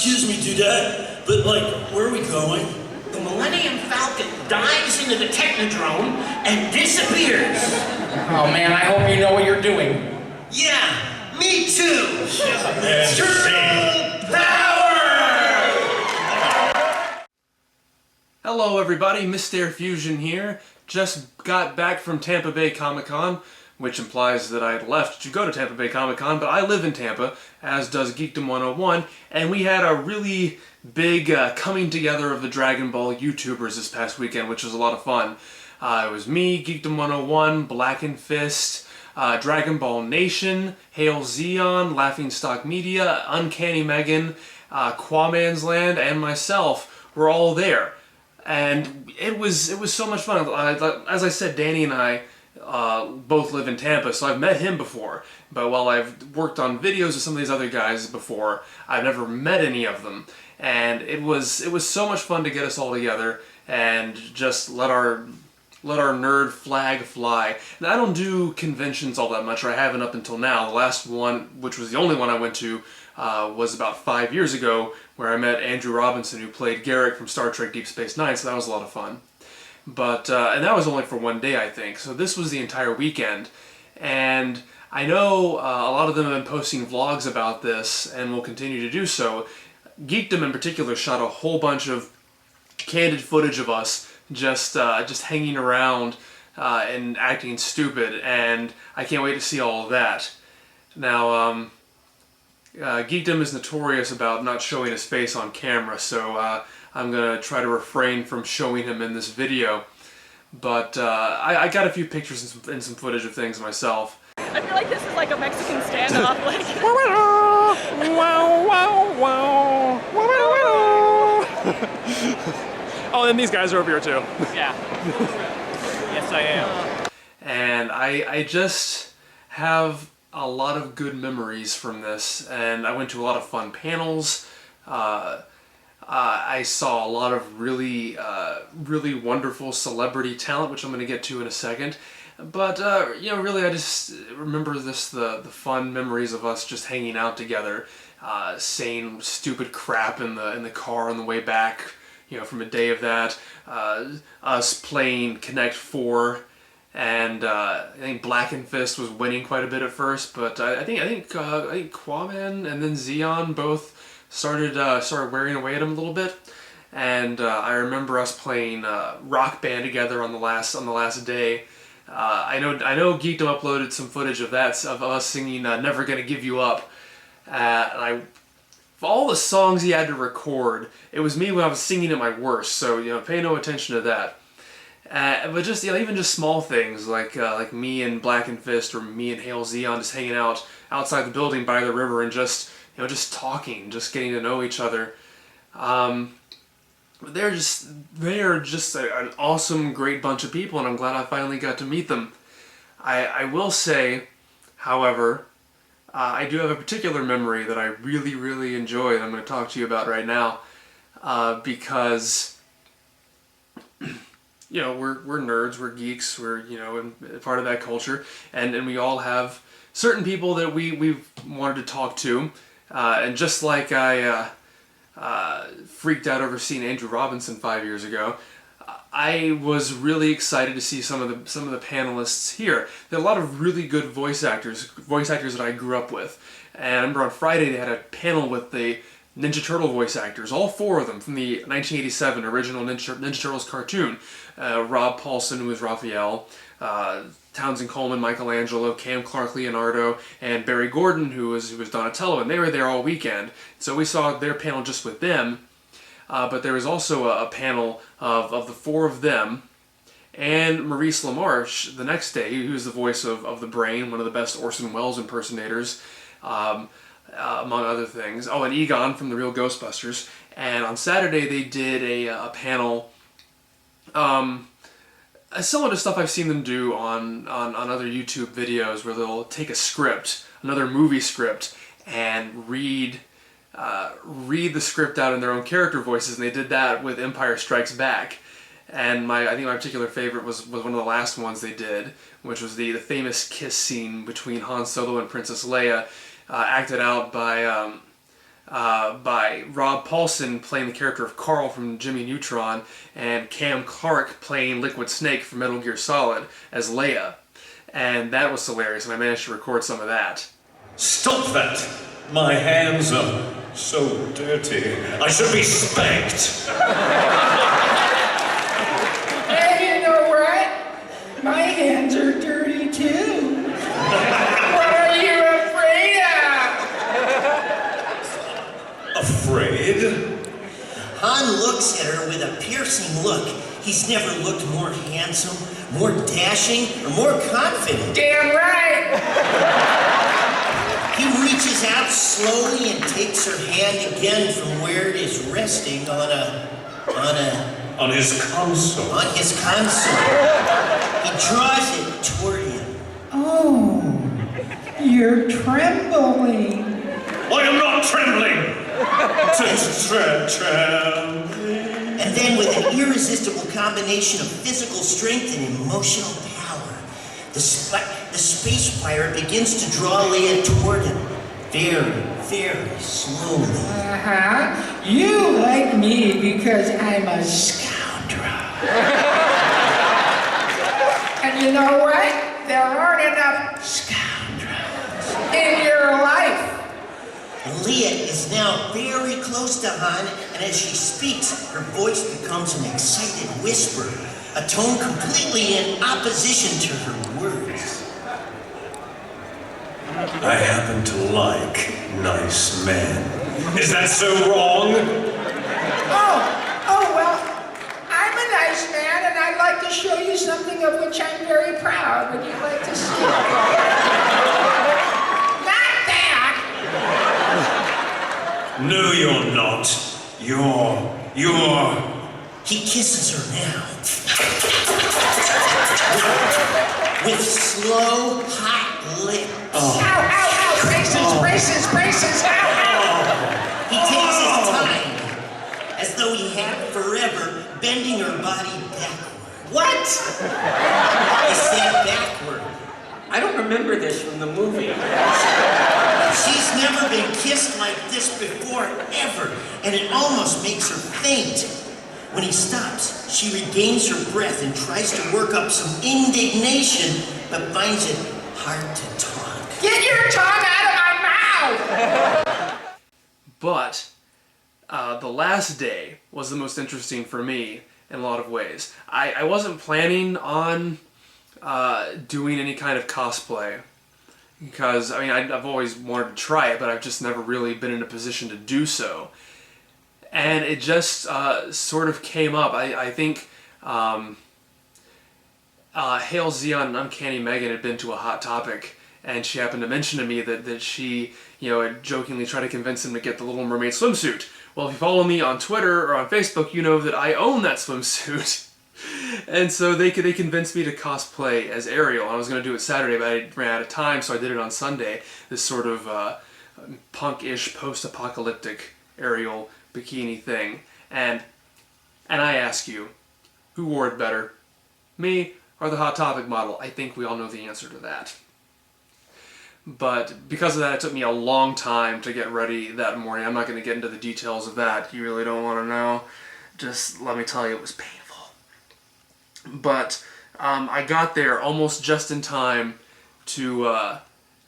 Excuse me, Dudette, but like, where are we going? The Millennium Falcon dives into the Technodrome and disappears. Oh man, I hope you know what you're doing. Yeah, me too. Turtle Power! Hello everybody, MistareFusion here. Just got back from Tampa Bay Comic Con, which implies that I had left to go to Tampa Bay Comic Con, but I live in Tampa, as does Geekdom 101, and we had a really big coming together of the Dragon Ball YouTubers this past weekend, which was a lot of fun. It was me, Geekdom 101, Blackened Fist, Dragon Ball Nation, Hail Zeon, Laughing Stock Media, Uncanny Megan, Quaman's Land, and myself were all there. And it was so much fun. As I said, Danny and I both live in Tampa, so I've met him before. But while I've worked on videos with some of these other guys before, I've never met any of them. And it was so much fun to get us all together and just let our nerd flag fly. Now, I don't do conventions all that much, or I haven't up until now. The last one, which was the only one I went to, was about 5 years ago, where I met Andrew Robinson, who played Garrick from Star Trek Deep Space Nine, so that was a lot of fun. But, and that was only for one day, I think, so this was the entire weekend. And I know a lot of them have been posting vlogs about this, and will continue to do so. Geekdom in particular shot a whole bunch of candid footage of us just hanging around and acting stupid, and I can't wait to see all of that. Now, Geekdom is notorious about not showing his face on camera, so I'm gonna try to refrain from showing him in this video. But I got a few pictures and some footage of things myself. I feel like this is like a Mexican standoff. Like. Oh, and these guys are over here too. Yeah. Yes, I am. And I just have a lot of good memories from this, and I went to a lot of fun panels. I saw a lot of really wonderful celebrity talent, which I'm going to get to in a second. But you know, really, I just remember the fun memories of us just hanging out together, saying stupid crap in the car on the way back. You know, from a day of that, us playing Connect 4. And I think Blackened Fist was winning quite a bit at first, but I think Quaman and then Zeon both started wearing away at him a little bit. And I remember us playing Rock Band together on the last day. I know Geekdom uploaded some footage of that, of us singing "Never Gonna Give You Up." And for all the songs he had to record, it was me when I was singing at my worst. So you know, pay no attention to that. But just, you know, even just small things like me and Blackened Fist, or me and Hail Zeon just hanging out outside the building by the river and just, you know, just talking, just getting to know each other. They are just an awesome, great bunch of people, and I'm glad I finally got to meet them. I will say, however, I do have a particular memory that I really, really enjoy that I'm going to talk to you about right now, because you know, we're nerds, we're geeks, we're, you know, part of that culture, and we all have certain people that we've wanted to talk to, and just like I freaked out over seeing Andrew Robinson 5 years ago, I was really excited to see some of the panelists here. There are a lot of really good voice actors that I grew up with, and I remember on Friday they had a panel with the Ninja Turtle voice actors, all four of them from the 1987 original Ninja Turtles cartoon. Rob Paulson, who was Raphael, Townsend Coleman, Michelangelo, Cam Clark, Leonardo, and Barry Gordon, who was Donatello, and they were there all weekend. So we saw their panel just with them, but there was also a panel of the four of them, and Maurice LaMarche the next day, who's the voice of the Brain, one of the best Orson Welles impersonators, among other things. Oh, and Egon from the Real Ghostbusters. And on Saturday they did a panel, similar to stuff I've seen them do on other YouTube videos, where they'll take a script, another movie script, and read the script out in their own character voices, and they did that with Empire Strikes Back. And I think my particular favorite was one of the last ones they did, which was the famous kiss scene between Han Solo and Princess Leia, acted out by by Rob Paulson playing the character of Carl from Jimmy Neutron, and Cam Clark playing Liquid Snake from Metal Gear Solid as Leia. And that was hilarious, and I managed to record some of that. Stop that! My hands are so dirty. I should be spanked. Hey, you know what? My hands are dirty too. What are you afraid of? Afraid? Han looks at her with a piercing look. He's never looked more handsome, more dashing, or more confident. Damn right. He reaches out slowly and takes her hand again from where it is resting on On his console. his console. He draws it toward him. Oh, you're trembling. I am not trembling! Trembling. And then with an irresistible combination of physical strength and emotional power, the space pirate begins to draw Leia toward him. Very, very slowly. Uh-huh. You like me because I'm a scoundrel. And you know what? There aren't enough scoundrels in your life. Leia is now very close to Han, and as she speaks, her voice becomes an excited whisper, a tone completely in opposition to her words. I happen to like nice men. Is that so wrong? Oh, well, I'm a nice man, and I'd like to show you something of which I'm very proud. Would you like to see it? Not that! No, you're not. You're... He kisses her now. With slow, hot lips. Ow, ow, ow! Braces, ow, ow! He takes his time, as though he had forever, bending her body backward. What? I said backward. I don't remember this from the movie. She's never been kissed like this before, ever, and it almost makes her faint. When he stops, she regains her breath and tries to work up some indignation, but finds it hard to talk. Get your tongue out of my mouth! But the last day was the most interesting for me in a lot of ways. I wasn't planning on doing any kind of cosplay, because I mean I've always wanted to try it, but I've just never really been in a position to do so. And it just sort of came up. I think Hale Zion and Uncanny Megan had been to a Hot Topic, and she happened to mention to me that she, had jokingly tried to convince him to get the Little Mermaid swimsuit. Well, if you follow me on Twitter or on Facebook, you know that I own that swimsuit. And so they convinced me to cosplay as Ariel. I was going to do it Saturday, but I ran out of time, so I did it on Sunday. This sort of punk-ish, post-apocalyptic Ariel bikini thing. And I ask you, who wore it better? Me or the Hot Topic model? I think we all know the answer to that. But because of that, it took me a long time to get ready that morning. I'm not going to get into the details of that. You really don't want to know. Just let me tell you, it was painful. But I got there almost just in time to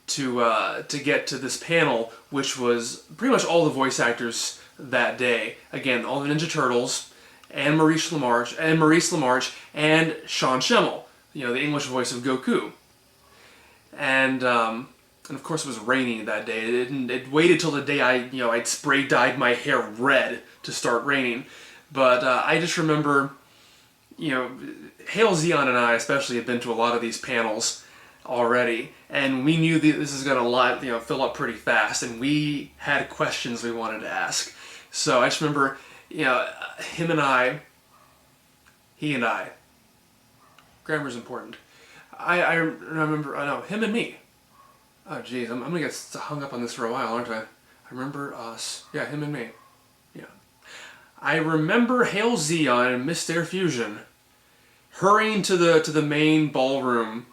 get to this panel, which was pretty much all the voice actors that day. Again, all the Ninja Turtles, and Maurice LaMarche, and Sean Schemmel, the English voice of Goku. And of course it was raining that day. It waited till the day I'd spray dyed my hair red to start raining. But I just remember, Hale Zion and I especially had been to a lot of these panels already, and we knew that this is going to fill up pretty fast, and we had questions we wanted to ask. So I just remember, he and I, grammar's important. I remember, him and me. Oh geez, I'm going to get hung up on this for a while, aren't I? I remember us. Yeah, him and me. Yeah. I remember Hale Zion and MistareFusion hurrying to the main ballroom,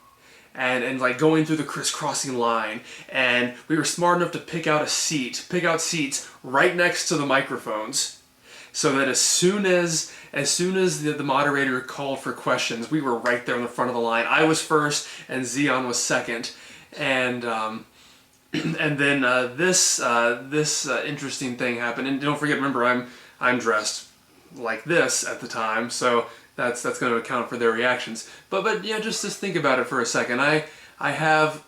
and like going through the crisscrossing line, and we were smart enough to pick out seats right next to the microphones, so that as soon as the moderator called for questions, we were right there in the front of the line. I was first, and Xeon was second, and then this interesting thing happened. And don't forget, remember, I'm dressed like this at the time, so that's going to account for their reactions. But yeah, just think about it for a second. I have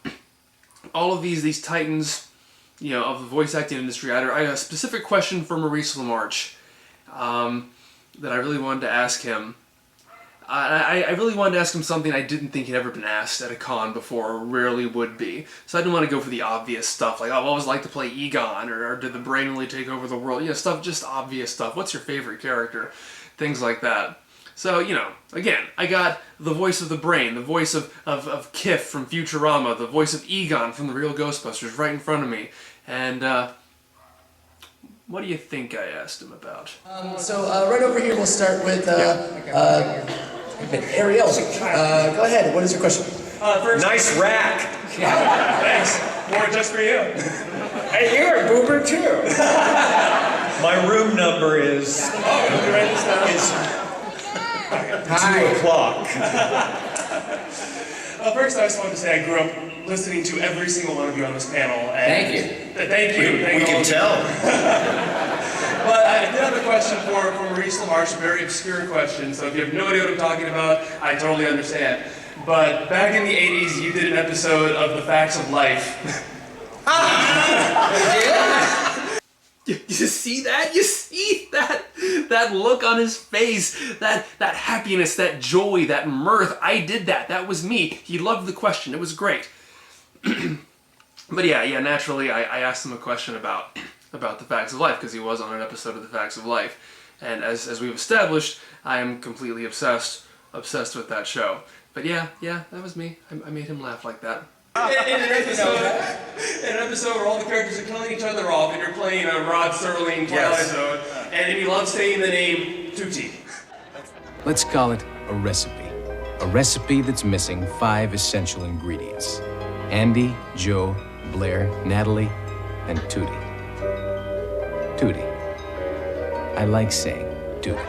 all of these titans, you know, of the voice acting industry. I had a specific question for Maurice LaMarche that I really wanted to ask him. I really wanted to ask him something I didn't think he'd ever been asked at a con before, or rarely would be. So I didn't want to go for the obvious stuff, like, oh, what was it like to play Egon, or did the brain really take over the world? You know, stuff, just obvious stuff. What's your favorite character? Things like that. So, you know, again, I got the voice of the brain, the voice of Kif from Futurama, the voice of Egon from The Real Ghostbusters right in front of me. And, what do you think I asked him about? So right over here, we'll start with Ariel. Go ahead. What is your question? First, nice rack. Thanks. More just for you. Hey, you're a boober too. My room number is. Oh, can you write this down? Is 2 o'clock. Well, first I just wanted to say I grew up listening to every single one of you on this panel. And Thank you. Thank you. We can tell. But I did have a question for Maurice LaMarche, a very obscure question, so if you have no idea what I'm talking about, I totally understand. But back in the 80s, you did an episode of The Facts of Life. You see that? You see that look on his face, that happiness, that joy, that mirth. I did that. That was me. He loved the question. It was great. But yeah, naturally, I asked him a question about The Facts of Life, because he was on an episode of The Facts of Life. And as we've established, I am completely obsessed with that show. But yeah, that was me. I made him laugh like that. In an episode where all the characters are killing each other off, and you're playing a Rod Serling Twilight Zone, and you love saying the name Tutti. Let's call it a recipe. A recipe that's missing 5 essential ingredients. Andy, Joe, Blair, Natalie, and Tootie. Tootie. I like saying Tootie.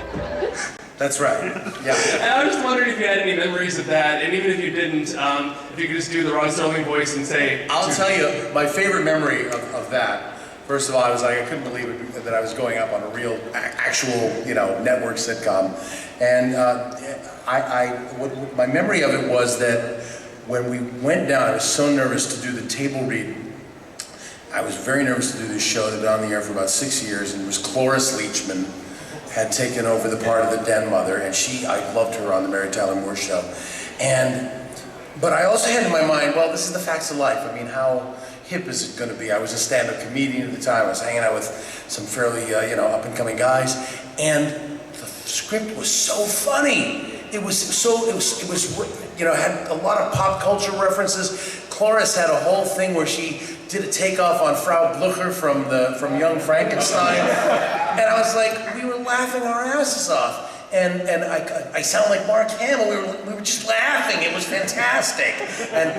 That's right. Yeah. And I was just wondering if you had any memories of that, and even if you didn't, if you could just do the Rod Serling voice and say. I'll tell you, my favorite memory of that. First of all, I was like, I couldn't believe it, that I was going up on a real, actual, you know, network sitcom, and my memory of it was that when we went down, I was so nervous to do the table read. I was very nervous to do this show that had been on the air for about 6 years, and it was Cloris Leachman had taken over the part of the den mother, and I loved her on the Mary Tyler Moore Show. But I also had in my mind, well, this is The Facts of Life. I mean, how hip is it going to be? I was a stand-up comedian at the time. I was hanging out with some fairly, up-and-coming guys, and the script was so funny. It was, had a lot of pop culture references. Cloris had a whole thing where she did a takeoff on Frau Blucher from Young Frankenstein, and I was like, we were laughing our asses off. And I sound like Mark Hamill. We were just laughing. It was fantastic. And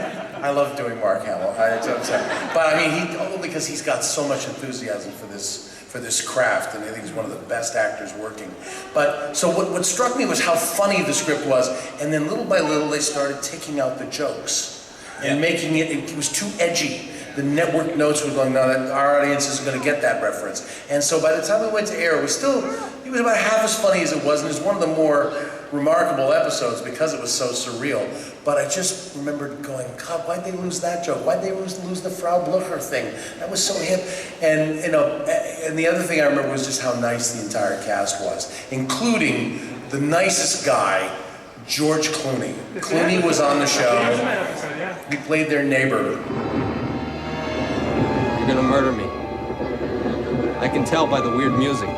I love doing Mark Hamill. But I mean, only because he's got so much enthusiasm for this craft, and I think he's one of the best actors working. But so what struck me was how funny the script was, and then little by little they started taking out the jokes and making it was too edgy. The network notes were going, no, our audience isn't going to get that reference. And so by the time we went to air, it was about half as funny as it was, and it was one of the more remarkable episodes because it was so surreal. But I just remembered going, God, why'd they lose that joke? Why'd they lose the Frau Blucher thing? That was so hip. And and the other thing I remember was just how nice the entire cast was, including the nicest guy, George Clooney. Clooney was on the show. He played their neighbor. You're gonna murder me. I can tell by the weird music.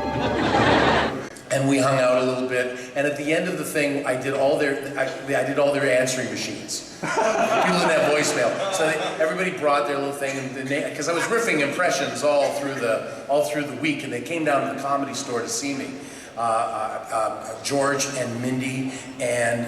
And we hung out a little bit. And at the end of the thing, I did all their answering machines. People didn't have voicemail, so everybody brought their little thing. Because I was riffing impressions all through the week, and they came down to the Comedy Store to see me. George and Mindy and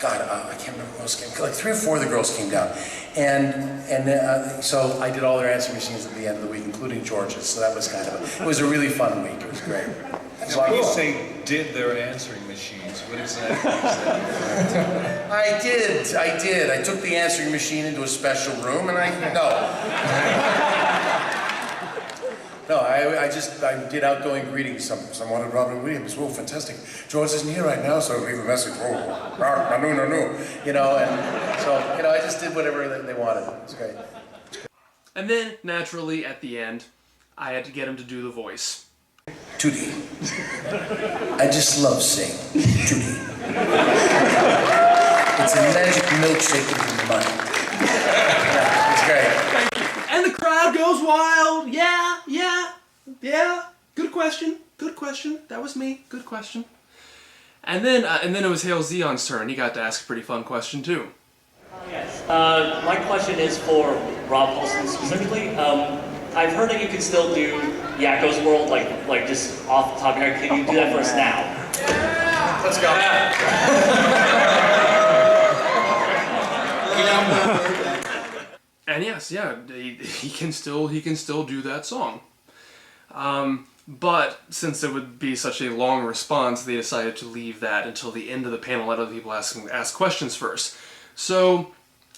God, I can't remember who else came. Like 3 or 4 of the girls came down, and so I did all their answering machines at the end of the week, including George's. So that was it was a really fun week. It was great. When you say did their answering machines, what exactly is that? I did. I took the answering machine into a special room, and I did outgoing greetings. Someone had Robin Williams. Oh, fantastic. George isn't here right now, so leave a message. Oh, no. You know, and so, you know, I just did whatever they wanted. It was great. And then, naturally, at the end, I had to get him to do the voice. Tootie, I just love saying Tootie. It's a magic milkshake in your mind. Yeah, it's great. Thank you. And the crowd goes wild. Yeah. Good question. That was me. Good question. And then it was Hale Zeon's turn. He got to ask a pretty fun question too. Yes. My question is for Rob Paulson specifically. I've heard that you can still do Yakko's World, like just off the top of your head. Can you do that for us now? Let's go. And yes, he can still do that song. But since it would be such a long response, they decided to leave that until the end of the panel. Let other people ask questions first. So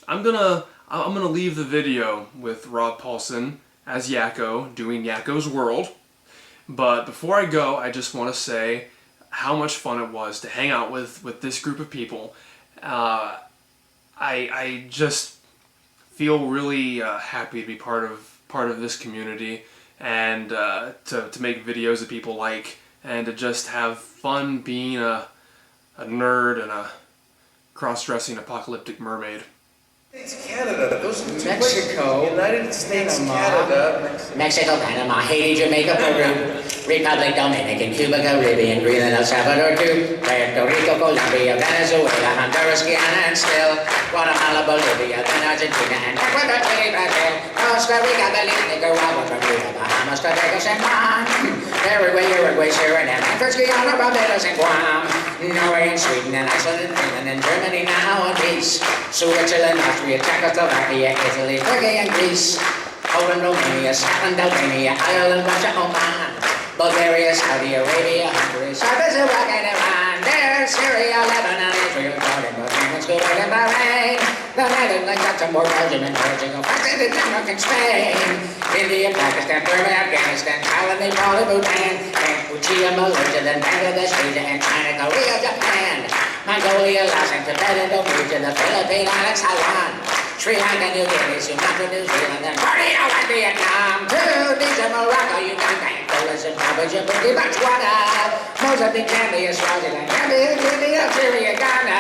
I'm gonna leave the video with Rob Paulson as Yakko doing Yakko's World. But before I go, I just want to say how much fun it was to hang out with this group of people. I just feel really happy to be part of this community, and to make videos that people like, and to just have fun being a nerd and a cross-dressing apocalyptic mermaid. States, Canada, those are Mexico, United States, Panama, Canada. Mexico, Panama, Haiti, Jamaica, Peru, Republic, Dominican, Cuba, Caribbean, Greenland, El Salvador, too, Puerto Rico, Colombia, Venezuela, Honduras, Guyana, and still Guatemala, Bolivia, then Argentina, and Ecuador, Chile, Brazil, Costa Rica, Belize, Nicaragua, Bermuda, Bahamas, Barbados, and Guam, Uruguay, Suriname, and First Guyana, Barbados, and Guam, Norway, and Sweden, and Iceland, and Finland, and Germany now, and Greece, Switzerland, Austria, Czechoslovakia, Italy, Turkey, and Greece, Poland, Romania, Scotland, Albania, Ireland, Russia, Oman, Bulgaria, Saudi Arabia, Hungary, Cyprus, Iraq, and Iran, there's Syria, Lebanon, Israel, Jordan, Bahrain, Kuwait, and Bahrain, the Netherlands, Luxembourg, Belgium, and Portugal, France, and Denmark, and Spain, India, Pakistan, Burma, Afghanistan, Thailand, Nepal, and Bhutan, Cambodia, Malaysia, then Bangladesh, Asia, and China, Korea, Japan, Mongolia, Laos, and Tibet, Indonesia, the Philippines, Islands, Taiwan, Sri Lanka, New Guinea, Sumatra, New Zealand, and Borneo, and Vietnam, Tunisia, Morocco, Uganda, Angola, Zimbabwe, Djibouti, Botswana, Mozambique, Zambia, Swaziland, Gambia, Guinea, Syria, Ghana.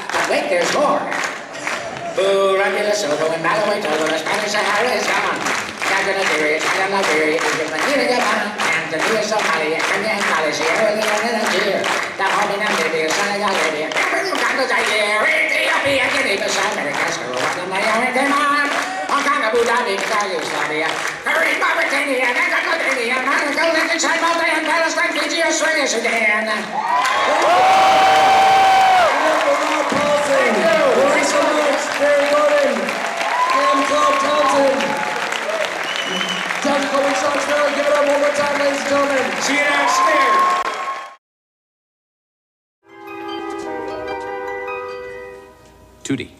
But wait, there's more. Burundi, Lesotho, and Malawi, Togo, the Spanish Sahara is gone. Ghana, Nigeria, China, Liberia, Egypt, Nigeria, Gabon, Tanzania, Somalia, Kenya, and Mali, Sierra Leone, and Nigeria, Dahomey, Namibia, Senegal, Libya, Cameroon, Uganda, Zaire, Ethiopia, Guinea, Bissau, Madagascar, Rwanda, Nigeria, Denmark, Hong Kong, Abu Dhabi, Qatar, Yugoslavia, Korea, Mauritania, Ecuador, Monaco, Liechtenstein, Malta, and Palestine, Fiji, Australia, Sudan. Thank you. Maurice LaMarche, Barry Gordon, and Claude Thompson. Time to go in songs now. Give it up one more time, ladies and gentlemen. See you downstairs. Tootie.